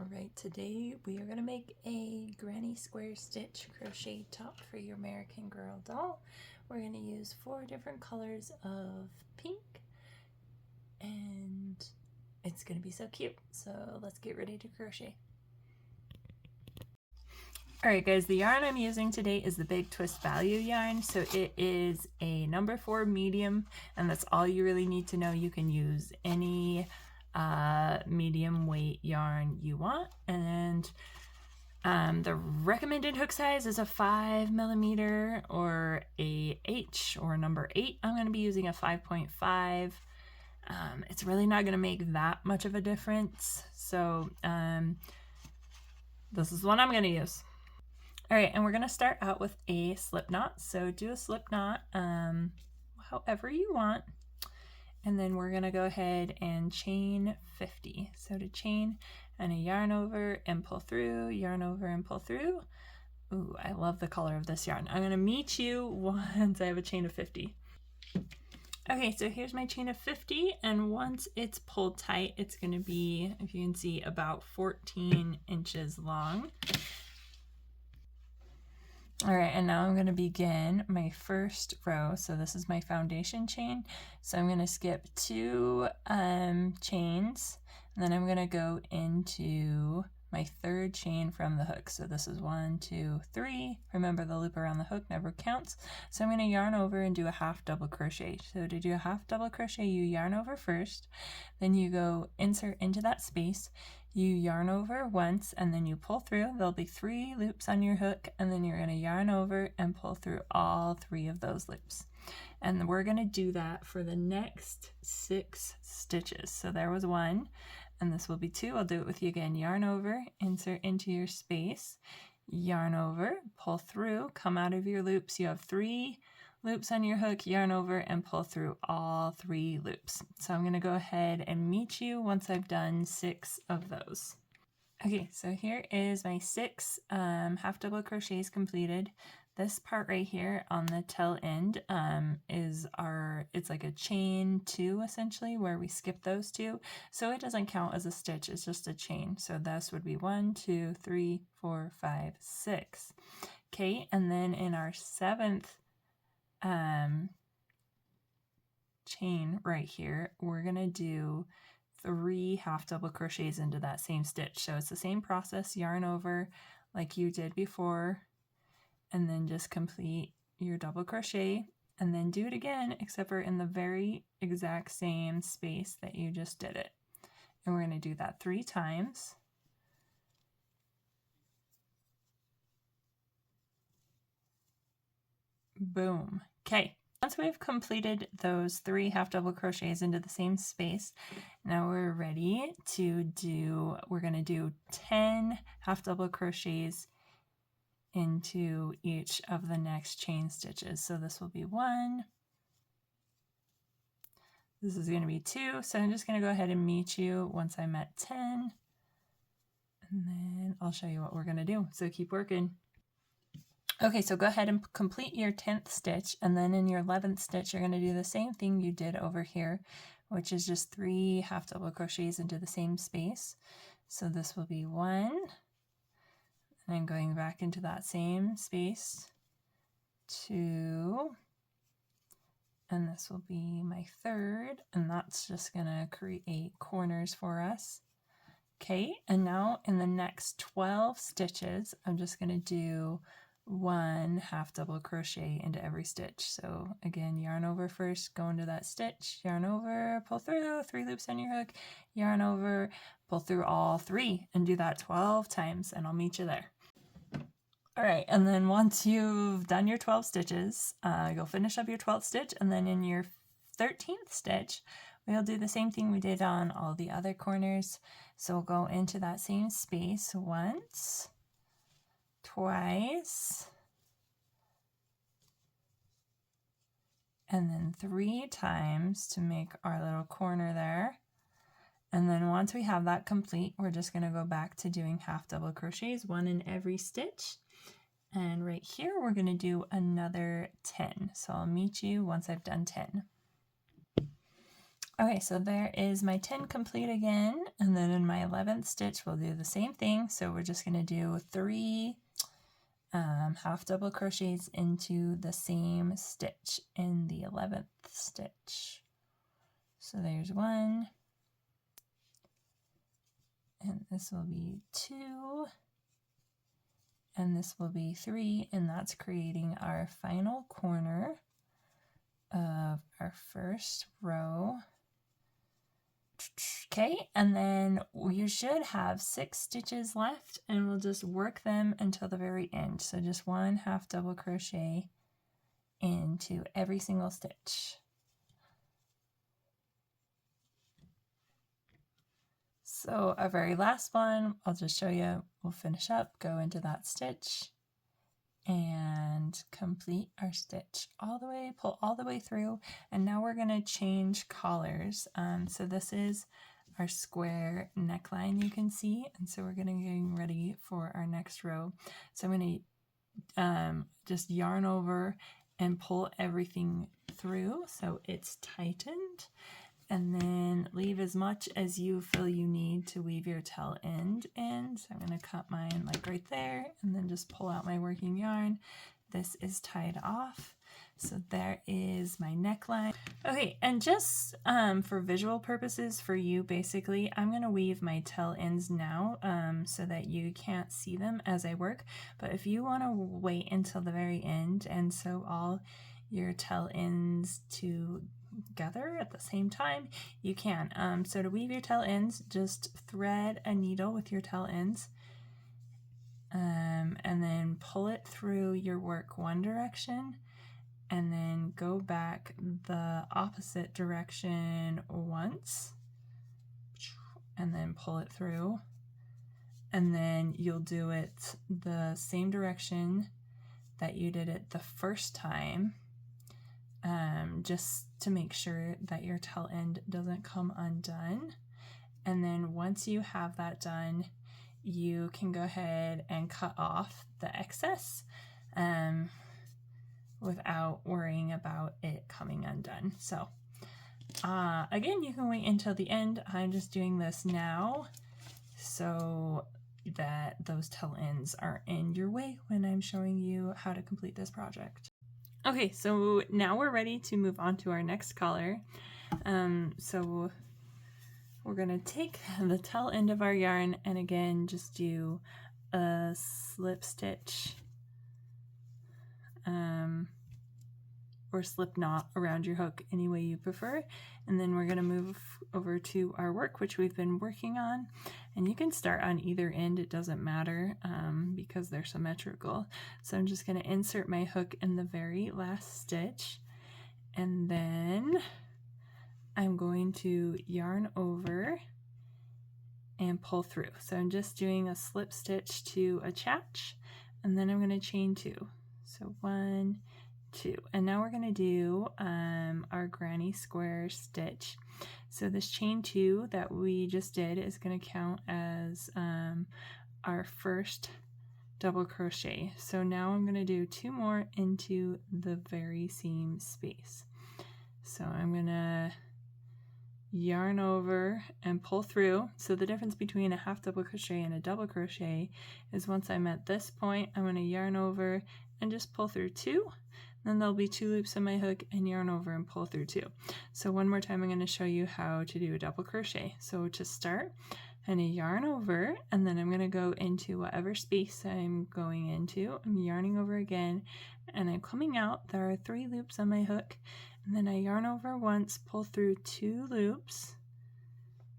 Alright, today we are going to make a granny square stitch crochet top for your American Girl doll. We're going to use 4 different colors of pink and it's going to be so cute. So let's get ready to crochet. Alright guys, the yarn I'm using today is the Big Twist Value yarn. So it is a number 4 medium and that's all you really need to know. You can use any medium weight yarn you want, and the recommended hook size is a 5mm or a H or number 8. I'm going to be using a 5.5. It's really not going to make that much of a difference, so this is what I'm going to use. Alright, and we're going to start out with a slip knot. So do a slip knot however you want. And then we're going to go ahead and chain 50. So to chain and a yarn over and pull through, yarn over and pull through. Ooh, I love the color of this yarn. I'm going to meet you once I have a chain of 50. Okay, so here's my chain of 50, and once it's pulled tight, it's going to be, if you can see, about 14 inches long. All right, and now I'm going to begin my first row. So this is my foundation chain. So I'm going to skip 2 chains, and then I'm going to go into my 3rd chain from the hook. So this is 1, 2, 3. Remember, the loop around the hook never counts. So I'm going to yarn over and do a half double crochet. So to do a half double crochet, you yarn over first, then you go insert into that space. You yarn over once and then you pull through. There'll be 3 loops on your hook, and then you're going to yarn over and pull through all 3 of those loops. And we're going to do that for the next 6 stitches. So there was 1, and this will be 2. I'll do it with you again. Yarn over, insert into your space, yarn over, pull through, come out of your loops. You have 3 loops on your hook, yarn over and pull through all 3 loops. So I'm going to go ahead and meet you once I've done 6 of those. Okay, so here is my 6 half double crochets completed. This part right here on the tail end it's like a chain 2 essentially, where we skip those 2. So it doesn't count as a stitch, it's just a chain. So this would be 1, 2, 3, 4, 5, 6. Okay, and then in our 7th chain right here, we're gonna do 3 half double crochets into that same stitch. So it's the same process, yarn over like you did before, and then just complete your double crochet, and then do it again, except for in the very exact same space that you just did it. And we're gonna do that 3 times. Boom. Okay. Once we've completed those 3 half double crochets into the same space, now we're ready to do, we're going to do 10 half double crochets into each of the next chain stitches. So this will be 1. This is going to be 2. So I'm just going to go ahead and meet you once I'm at 10. And then I'll show you what we're going to do. So keep working. Okay, so go ahead and complete your 10th stitch, and then in your 11th stitch, you're going to do the same thing you did over here, which is just 3 half double crochets into the same space. So this will be 1, and I'm going back into that same space, 2, and this will be my 3rd, and that's just going to create corners for us. Okay, and now in the next 12 stitches, I'm just going to do 1 half double crochet into every stitch. So again, yarn over first, go into that stitch, yarn over, pull through, 3 loops on your hook, yarn over, pull through all 3, and do that 12 times, and I'll meet you there. All right, and then once you've done your 12 stitches, you'll finish up your 12th stitch, and then in your 13th stitch, we'll do the same thing we did on all the other corners. So we'll go into that same space once, twice, and then 3 times to make our little corner there. And then once we have that complete, we're just going to go back to doing half double crochets, 1 in every stitch. And right here, we're going to do another 10. So I'll meet you once I've done 10. Okay, so there is my 10 complete again, and then in my 11th stitch we'll do the same thing. So we're just going to do 3 half double crochets into the same stitch in the 11th stitch. So there's 1, and this will be 2, and this will be 3, and that's creating our final corner of our first row. Okay, and then you should have 6 stitches left, and we'll just work them until the very end. So just 1 half double crochet into every single stitch. So our very last one, I'll just show you, we'll finish up, go into that stitch, and complete our stitch all the way, pull all the way through, and now we're going to change collars. So this is our square neckline, you can see, and so we're getting ready for our next row. So I'm going to just yarn over and pull everything through so it's tightened, and then leave as much as you feel you need to weave your tail end in. So I'm going to cut mine like right there, and then just pull out my working yarn. This is tied off. So there is my neckline. Okay, and just for visual purposes for you, basically, I'm going to weave my tail ends now so that you can't see them as I work. But if you want to wait until the very end and sew all your tail ends together at the same time, you can. So to weave your tail ends, just thread a needle with your tail ends, and then pull it through your work one direction, and then go back the opposite direction once, and then pull it through, and then you'll do it the same direction that you did it the first time, just to make sure that your tail end doesn't come undone. And then once you have that done, you can go ahead and cut off the excess without worrying about it coming undone. So again, you can wait until the end. I'm just doing this now so that those tail ends aren't in your way when I'm showing you how to complete this project. Okay, so now we're ready to move on to our next collar. So we're going to take the tail end of our yarn and again just do a slip stitch or slip knot around your hook any way you prefer, and then we're going to move over to our work, which we've been working on, and you can start on either end, it doesn't matter because they're symmetrical. So I'm just going to insert my hook in the very last stitch, and then I'm going to yarn over and pull through. So I'm just doing a slip stitch to attach, and then I'm going to chain 2. So 1, 2, and now we're going to do our granny square stitch. So this chain 2 that we just did is going to count as our first double crochet. So now I'm going to do 2 more into the very same space. So I'm going to yarn over and pull through. So the difference between a half double crochet and a double crochet is once I'm at this point, I'm going to yarn over and just pull through 2. Then there'll be 2 loops in my hook and yarn over and pull through 2. So one more time I'm going to show you how to do a double crochet. So to start, I'm going to yarn over, and then I'm going to go into whatever space I'm going into. I'm yarning over again, and I'm coming out. There are 3 loops on my hook, and then I yarn over once, pull through 2 loops.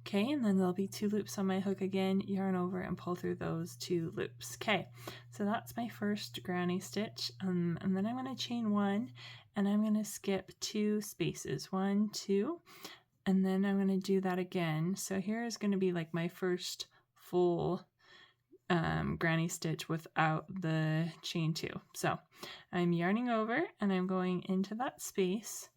Okay, and then there'll be 2 loops on my hook again, yarn over and pull through those 2 loops. Okay, so that's my first granny stitch, and then I'm going to chain 1, and I'm going to skip 2 spaces, 1, 2, and then I'm going to do that again. So here is going to be like my first full granny stitch without the chain 2. So I'm yarning over, and I'm going into that space,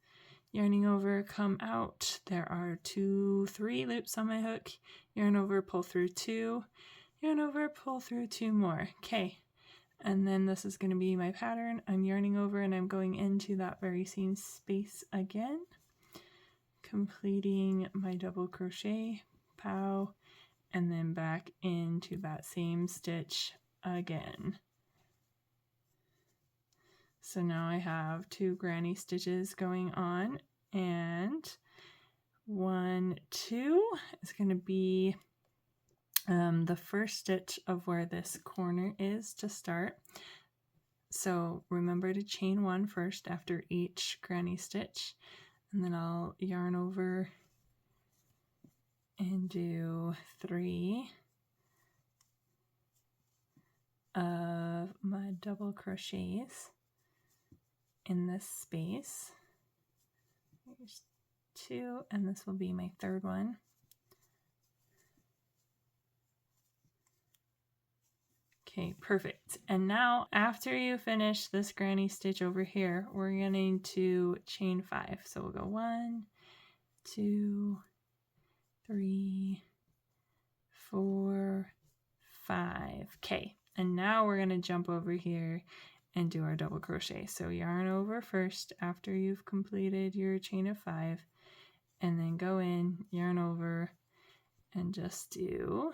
yarning over, come out. There are 2, 3 loops on my hook, yarn over, pull through 2, yarn over, pull through 2 more. Okay, and then this is going to be my pattern. I'm yarning over and I'm going into that very same space again. completing my double crochet, pow, and then back into that same stitch again. So now I have 2 granny stitches going on, and 1, 2 is going to be the first stitch of where this corner is to start. So remember to chain 1 first after each granny stitch, and then I'll yarn over and do 3 of my double crochets in this space. There's 2, and this will be my 3rd one. Okay, perfect. And now after you finish this granny stitch over here, we're going to chain 5. So we'll go 1, 2, 3, 4, 5. Okay, and now we're going to jump over here and do our double crochet. So yarn over first after you've completed your chain of 5, and then go in, yarn over, and just do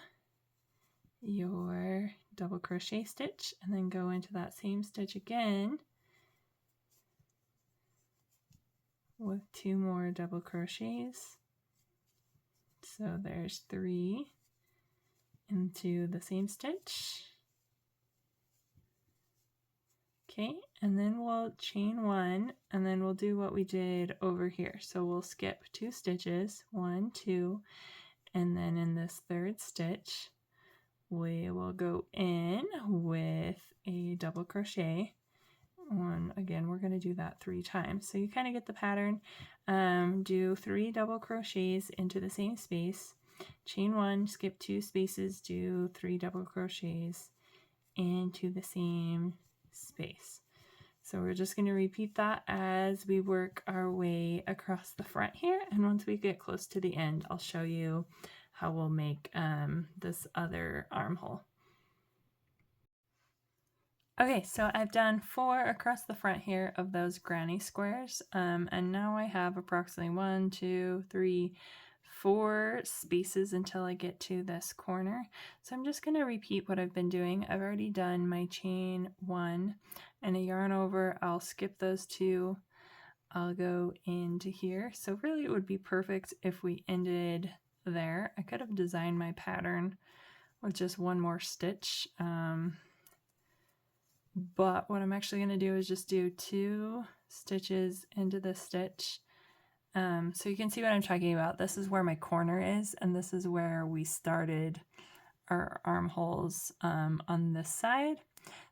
your double crochet stitch, and then go into that same stitch again with 2 more double crochets. So there's 3 into the same stitch. Okay, and then we'll chain 1, and then we'll do what we did over here. So we'll skip 2 stitches, 1, 2, and then in this 3rd stitch we will go in with a double crochet. Again, we're going to do that 3 times, so you kind of get the pattern. Do 3 double crochets into the same space, chain 1, skip 2 spaces, do 3 double crochets into the same space. So we're just going to repeat that as we work our way across the front here, and once we get close to the end, I'll show you how we'll make this other armhole. Okay, so I've done 4 across the front here of those granny squares, and now I have approximately 1, 2, 3, 4 spaces until I get to this corner. So I'm just going to repeat what I've been doing. I've already done my chain 1 and a yarn over. I'll skip those 2. I'll go into here. So really it would be perfect if we ended there. I could have designed my pattern with just 1 more stitch, but what I'm actually going to do is just do 2 stitches into this stitch. So you can see what I'm talking about. This is where my corner is, and this is where we started our armholes on this side.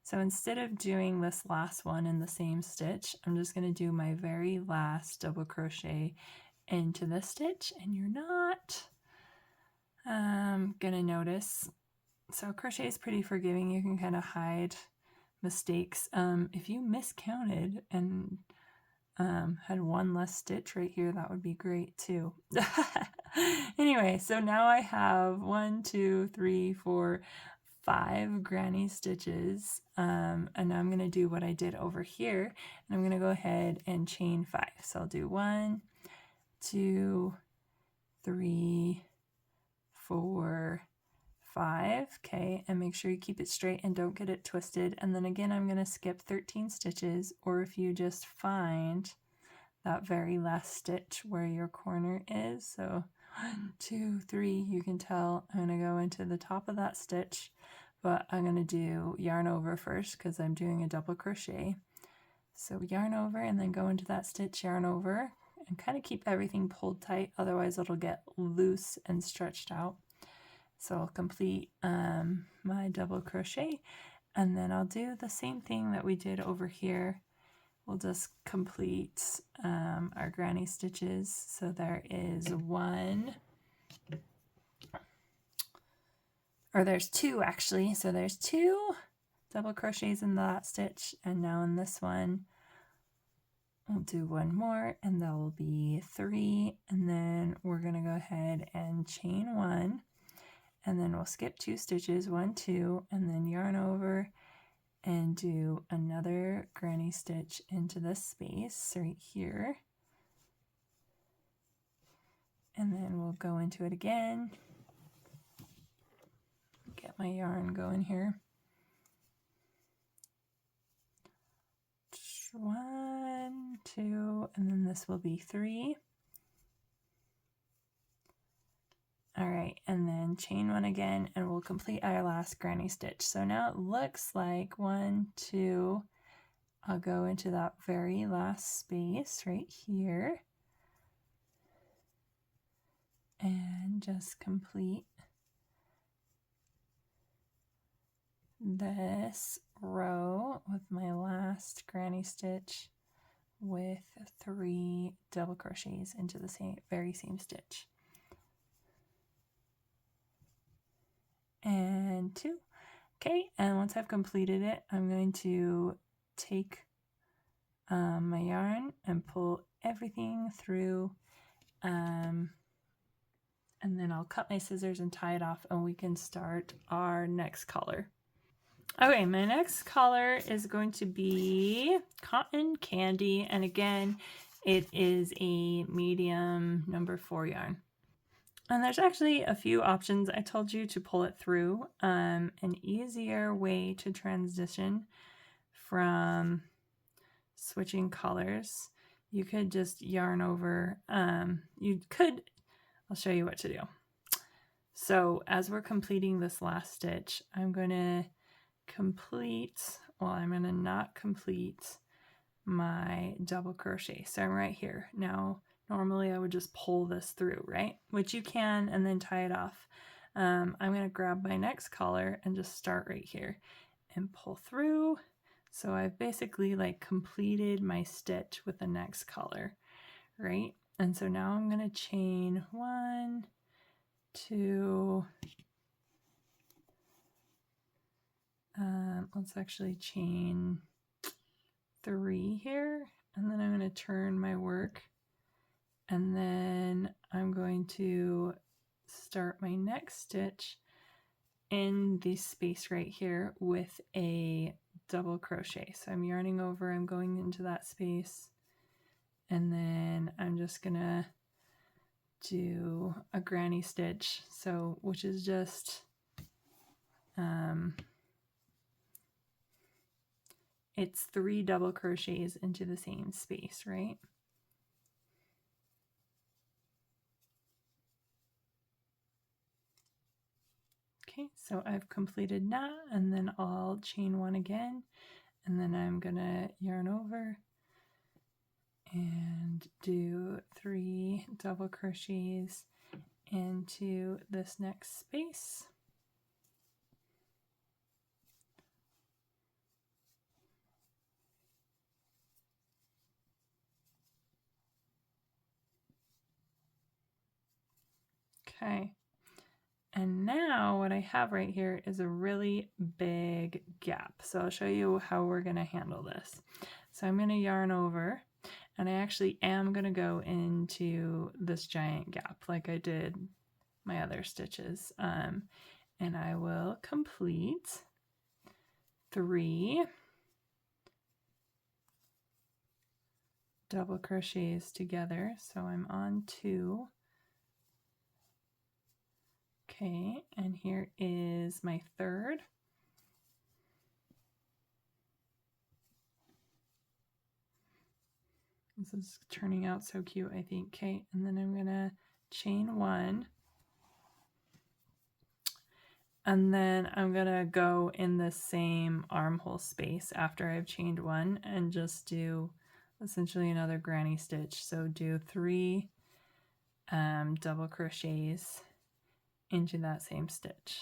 So instead of doing this last one in the same stitch, I'm just going to do my very last double crochet into this stitch, and you're not gonna notice. So crochet is pretty forgiving. You can kind of hide mistakes. If you miscounted and had 1 less stitch right here, that would be great too. Anyway, so now I have 1, 2, 3, 4, 5 granny stitches, and now I'm going to do what I did over here, and I'm going to go ahead and chain 5. So I'll do 1, 2, 3, 4, 5. Okay, and make sure you keep it straight and don't get it twisted. And then again, I'm going to skip 13 stitches, or if you just find that very last stitch where your corner is. So 1, 2, 3, you can tell I'm going to go into the top of that stitch, but I'm going to do yarn over first because I'm doing a double crochet. So yarn over and then go into that stitch, yarn over, and kind of keep everything pulled tight, otherwise it'll get loose and stretched out. So I'll complete my double crochet, and then I'll do the same thing that we did over here. We'll just complete our granny stitches. So there is 1, or there's 2 actually. So there's 2 double crochets in that stitch, and now in this one I'll do 1 more, and there will be 3, and then we're going to go ahead and chain 1, and then we'll skip 2 stitches, 1, 2, and then yarn over and do another granny stitch into this space right here. and then we'll go into it again. Get my yarn going here. 1, 2, and then this will be 3. All right, and then chain 1 again, and we'll complete our last granny stitch. So now it looks like 1, 2, I'll go into that very last space right here and just complete this row with my last granny stitch with 3 double crochets into the very same stitch. And 2. Okay, and once I've completed it, I'm going to take my yarn and pull everything through, and then I'll cut my scissors and tie it off, and we can start our next color. Okay, my next color is going to be Cotton Candy, and again, it is a medium number 4 yarn. And there's actually a few options. I told you to pull it through. An easier way to transition from switching colors, you could just yarn over. I'll show you what to do. So as we're completing this last stitch, I'm going to not complete my double crochet. So I'm right here. Now, normally I would just pull this through, right? Which you can, and then tie it off. I'm going to grab my next color and just start right here and pull through. So I've basically like completed my stitch with the next color, right? And so now I'm going to chain 1, 2, let's actually chain 3 here, and then I'm going to turn my work, and then I'm going to start my next stitch in this space right here with a double crochet. So I'm yarning over, I'm going into that space, and then I'm just gonna do a granny stitch, so which is just it's 3 double crochets into the same space, right? Okay, so I've completed that, and then I'll chain 1 again, and then I'm gonna yarn over and do 3 double crochets into this next space. Okay, and now what I have right here is a really big gap. So I'll show you how we're going to handle this. So I'm going to yarn over, and I actually am going to go into this giant gap like I did my other stitches. And I will complete 3 double crochets together. So I'm on 2. Okay, and here is my third. This is turning out so cute, I think. Okay, and then I'm gonna chain 1. And then I'm gonna go in the same armhole space after I've chained 1 and just do essentially another granny stitch. So do 3 double crochets into that same stitch.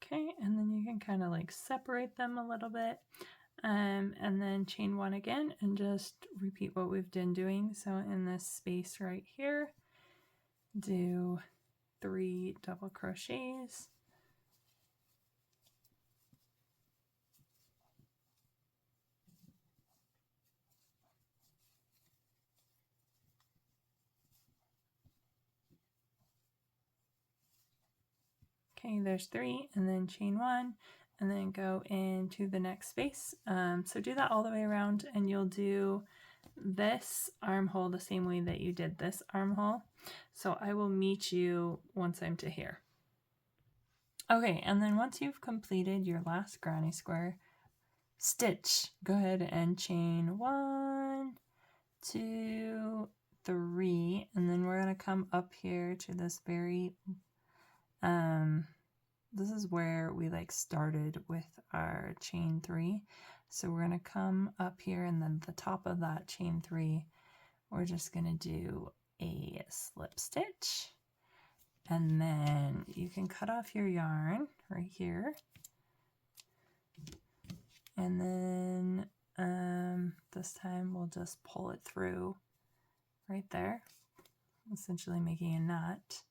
Okay, and then you can kind of like separate them a little bit, and then chain 1 again and just repeat what we've been doing. So in this space right here, do 3 double crochets, Okay, there's 3, and then chain 1, and then go into the next space. So do that all the way around, and you'll do this armhole the same way that you did this armhole. So I will meet you once I'm to here. Okay, and then once you've completed your last granny square stitch, go ahead and chain 1, 2, 3, and then we're going to come up here to this very this is where we like started with our chain 3. So we're going to come up here, and then the top of that chain 3, we're just going to do a slip stitch, and then you can cut off your yarn right here, and then this time we'll just pull it through right there, essentially making a knot.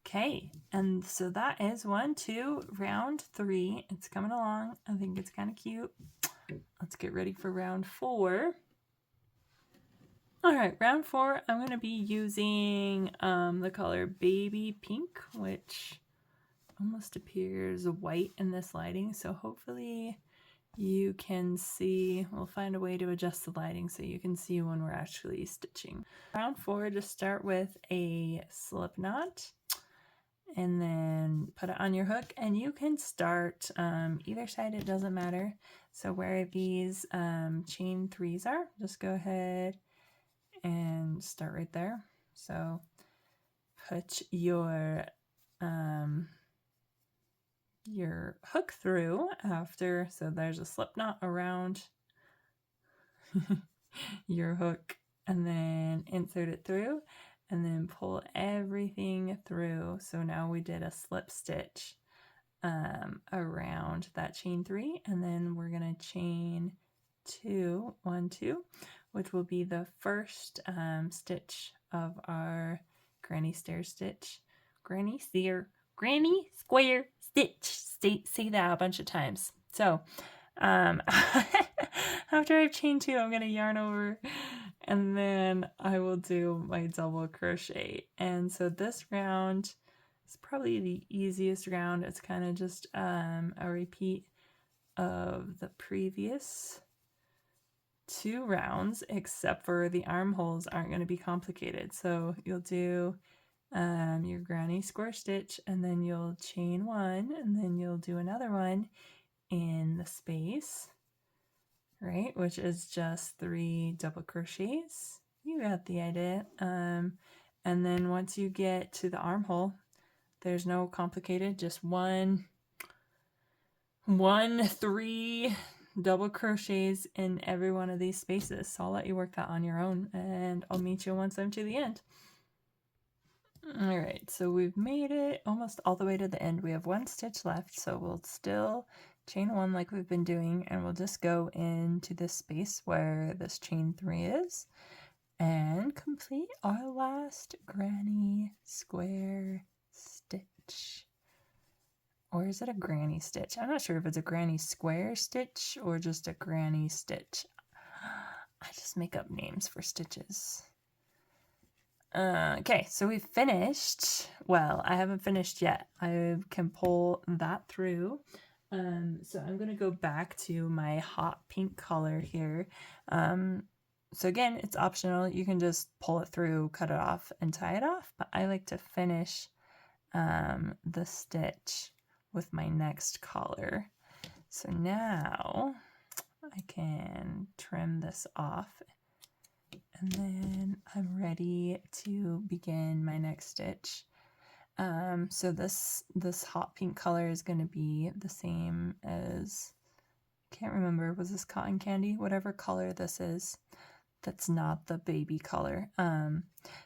Okay, and so that is 1, 2, round 3. It's coming along. I think it's kind of cute. Let's get ready for round 4. All right, round 4, I'm going to be using the color Baby Pink, which almost appears white in this lighting. So hopefully you can see, we'll find a way to adjust the lighting so you can see when we're actually stitching. Round 4, just start with a slip knot, and then put it on your hook, and you can start either side, it doesn't matter. So where these chain 3s are, just go ahead and start right there. So put your hook through after, so there's a slip knot around your hook, and then insert it through, and then pull everything through. So now we did a slip stitch around that chain 3, and then we're going to chain 2, 1, 2, which will be the first stitch of our granny square stitch. Granny square stitch. Say that a bunch of times. So after I've chained 2, I'm going to yarn over, and then I will do my double crochet. And so this round is probably the easiest round. It's kind of just a repeat of the previous 2 rounds, except for the armholes aren't going to be complicated. So you'll do your granny square stitch, and then you'll chain 1, and then you'll do another one in the space, right, which is just 3 double crochets. You got the idea. And then once you get to the armhole, there's no complicated, just 1, 3 double crochets in every one of these spaces. So I'll let you work that on your own, and I'll meet you once I'm to the end. All right, so we've made it almost all the way to the end. We have 1 stitch left, so we'll still chain 1 like we've been doing, and we'll just go into this space where this chain 3 is and complete our last granny square stitch. Or is it a granny stitch? I'm not sure if it's a granny square stitch or just a granny stitch. I just make up names for stitches. Okay, so we've finished. Well, I haven't finished yet. I can pull that through. So I'm going to go back to my hot pink color here. So again, it's optional. You can just pull it through, cut it off, and tie it off. But I like to finish the stitch with my next color. So now I can trim this off, and then I'm ready to begin my next stitch. So this hot pink color is going to be the same as, can't remember, was this cotton candy? Whatever color this is, that's not the baby color.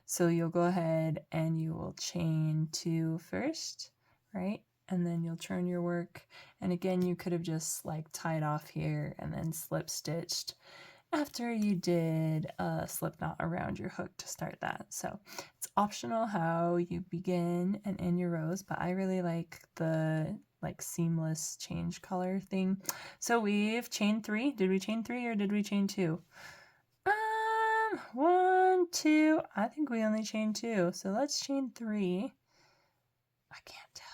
So you'll go ahead and you will chain 2 first, right? And then you'll turn your work. And again, you could have just like tied off here and then slip stitched after you did a slip knot around your hook to start that. So it's optional how you begin and end your rows, but I really like the seamless change color thing. So we've chained 3. Did we chain 3 or did we chain 2? 1, 2. I think we only chained 2. So let's chain 3. I can't tell,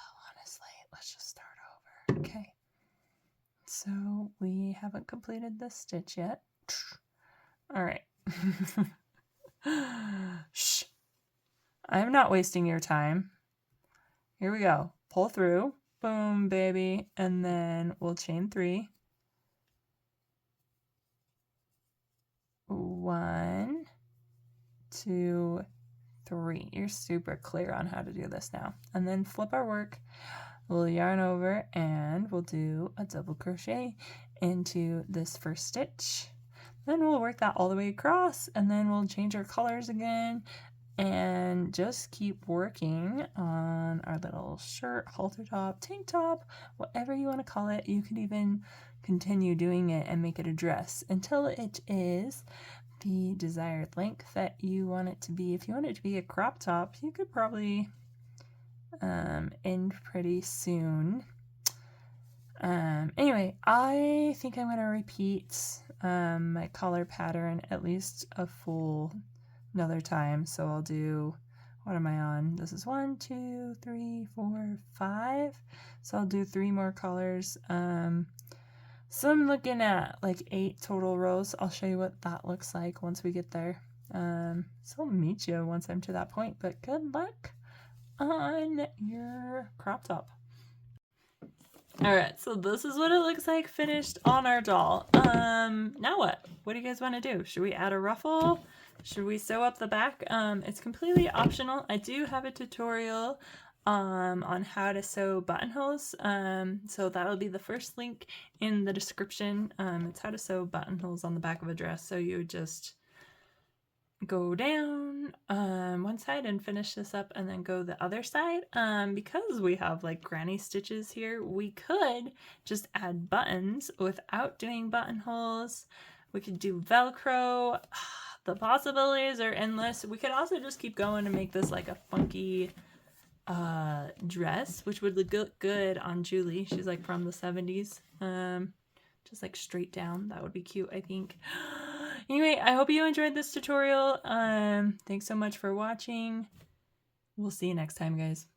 So we haven't completed this stitch yet. All right. Shh. I'm not wasting your time. Here we go. Pull through. Boom, baby. And then we'll chain 3. 1, 2, 3. You're super clear on how to do this now. And then flip our work. We'll yarn over and we'll do a double crochet into this first stitch. Then we'll work that all the way across, and then we'll change our colors again and just keep working on our little shirt, halter top, tank top, whatever you want to call it. You could even continue doing it and make it a dress until it is the desired length that you want it to be. If you want it to be a crop top, you could probably end pretty soon. Anyway, I think I'm going to repeat my collar pattern at least another time. So I'll do, what am I on? This is 1, 2, 3, 4, 5. So I'll do 3 more colors. So I'm looking at like 8 total rows. I'll show you what that looks like once we get there. So I'll meet you once I'm to that point, but good luck on your crop top. Alright, so this is what it looks like finished on our doll. Now what? What do you guys want to do? Should we add a ruffle? Should we sew up the back? It's completely optional. I do have a tutorial on how to sew buttonholes. So that'll be the first link in the description. It's how to sew buttonholes on the back of a dress. So you would just go down one side and finish this up, and then go the other side. Because we have like granny stitches here, we could just add buttons without doing buttonholes. We could do Velcro. The possibilities are endless. We could also just keep going and make this like a funky dress, which would look good on Julie. She's like from the 70s. Just like straight down. That would be cute, I think. Anyway, I hope you enjoyed this tutorial. Thanks so much for watching. We'll see you next time, guys.